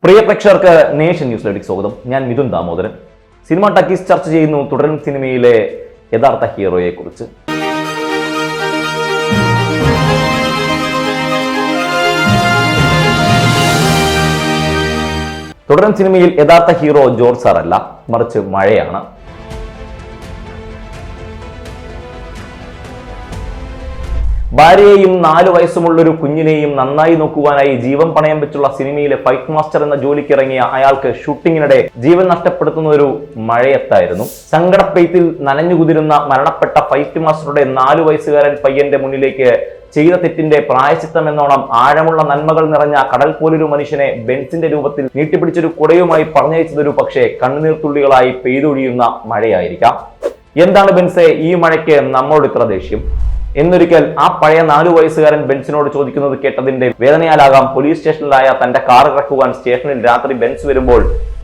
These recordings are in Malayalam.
പ്രിയ പ്രേക്ഷകർക്ക് നേഷൻ ന്യൂസിലേക്ക് സ്വാഗതം. ഞാൻ മിഥുൻ ദാമോദരൻ. സിനിമ ടക്കീസ് ചർച്ച ചെയ്യുന്നു തുടരും സിനിമയിലെ യഥാർത്ഥ ഹീറോയെ കുറിച്ച്. തുടരും സിനിമയിൽ യഥാർത്ഥ ഹീറോ ജോർജ് സാർ അല്ല, മറിച്ച് മഴയാണ്. ഭാര്യയെയും 4 വയസ്സുമുള്ളൊരു കുഞ്ഞിനെയും നന്നായി നോക്കുവാനായി ജീവൻ പണയം വെച്ചുള്ള സിനിമയിലെ ഫൈറ്റ് മാസ്റ്റർ എന്ന ജോലിക്കിറങ്ങിയ അയാൾക്ക് ഷൂട്ടിങ്ങിനിടെ ജീവൻ നഷ്ടപ്പെടുത്തുന്ന ഒരു മഴയത്തായിരുന്നു. സങ്കടപ്പെയ്ത്തിൽ നനഞ്ഞുകുതിരുന്ന മരണപ്പെട്ട ഫൈറ്റ് മാസ്റ്ററുടെ 4 വയസ്സുകാരൻ പയ്യന്റെ മുന്നിലേക്ക് ചെയ്ത തെറ്റിന്റെ പ്രായശ്ചിത്തം എന്നോണം ആഴമുള്ള നന്മകൾ നിറഞ്ഞ കടൽ പോലൊരു മനുഷ്യനെ ബെൻസിന്റെ രൂപത്തിൽ നീട്ടിപ്പിടിച്ചൊരു കുടയുമായി പറഞ്ഞയച്ചതൊരു പക്ഷേ കണ്ണുനീർത്തുള്ളികളായി പെയ്തൊഴിയുന്ന മഴയായിരിക്കാം. എന്താണ് ബെൻസെ ഈ മഴയ്ക്ക് നമ്മളോട് ഇത്ര ദേഷ്യം എന്നൊരിക്കൽ ആ പഴയ 4 വയസ്സുകാരൻ ബെൻസിനോട് ചോദിക്കുന്നത് കേട്ടതിന്റെ വേദനയാലാകാം പോലീസ് സ്റ്റേഷനിലായ തന്റെ കാർ ഇറക്കുവാൻ സ്റ്റേഷനിൽ രാത്രി ബെൻസ് വരുമ്പോൾ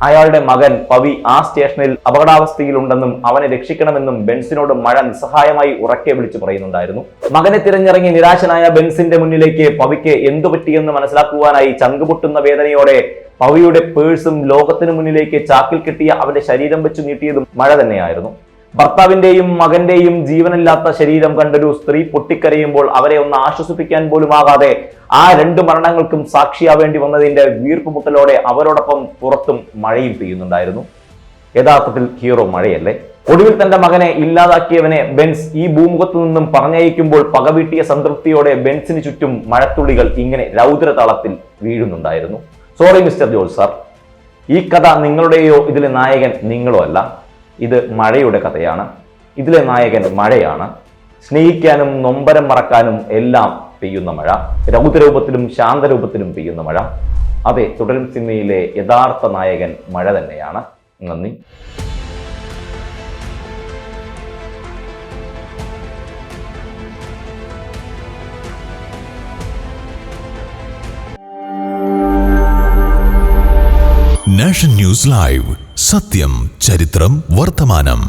അയാളുടെ മകൻ പവി ആ സ്റ്റേഷനിൽ അപകടാവസ്ഥയിലുണ്ടെന്നും അവനെ രക്ഷിക്കണമെന്നും ബെൻസിനോട് മഴ നിസ്സഹായമായി ഉറക്കെ വിളിച്ചു പറയുന്നുണ്ടായിരുന്നു. മകനെ തിരഞ്ഞിറങ്ങി നിരാശനായ ബെൻസിന്റെ മുന്നിലേക്ക് പവിക്ക് എന്തു പറ്റിയെന്ന് മനസ്സിലാക്കുവാനായി ചങ്കുപൊട്ടുന്ന വേദനയോടെ പവിയുടെ പേഴ്സും ലോകത്തിനു മുന്നിലേക്ക് ചാക്കിൽ കെട്ടിയ അവന്റെ ശരീരം വെച്ച് നീട്ടിയതും മഴ തന്നെയായിരുന്നു. ഭർത്താവിന്റെയും മകന്റെയും ജീവനില്ലാത്ത ശരീരം കണ്ടൊരു സ്ത്രീ പൊട്ടിക്കരയുമ്പോൾ അവരെ ഒന്ന് ആശ്വസിപ്പിക്കാൻ പോലും ആകാതെ ആ 2 മരണങ്ങൾക്കും സാക്ഷിയാവേണ്ടി വന്നതിന്റെ വീർപ്പുമുട്ടലോടെ അവരോടൊപ്പം പുറത്തും മഴയും പെയ്യുന്നുണ്ടായിരുന്നു. യഥാർത്ഥത്തിൽ ഹീറോ മഴയല്ലേ? ഒടുവിൽ തന്റെ മകനെ ഇല്ലാതാക്കിയവനെ ബെൻസ് ഈ ഭൂമുഖത്തു നിന്നും പറഞ്ഞയക്കുമ്പോൾ പകവീട്ടിയ സംതൃപ്തിയോടെ ബെൻസിന് ചുറ്റും മഴത്തുള്ളികൾ ഇങ്ങനെ രൗദ്രതാളത്തിൽ വീഴുന്നുണ്ടായിരുന്നു. സോറി മിസ്റ്റർ ജോർജ് സാർ, ഈ കഥ നിങ്ങളുടെയോ ഇതിലെ നായകൻ നിങ്ങളോ അല്ല. ഇത് മഴയുടെ കഥയാണ്. ഇതിലെ നായകൻ മഴയാണ്. സ്നേഹിക്കാനും നൊമ്പരം മറക്കാനും എല്ലാം പെയ്യുന്ന മഴ, രൗദ്രരൂപത്തിലും ശാന്തരൂപത്തിലും പെയ്യുന്ന മഴ. അതെ, തുടരും സിനിമയിലെ യഥാർത്ഥ നായകൻ മഴ തന്നെയാണ്. നന്ദി. നാഷൻ ന്യൂസ് ലൈവ്, സത്യം, ചരിത്രം, വർത്തമാനം.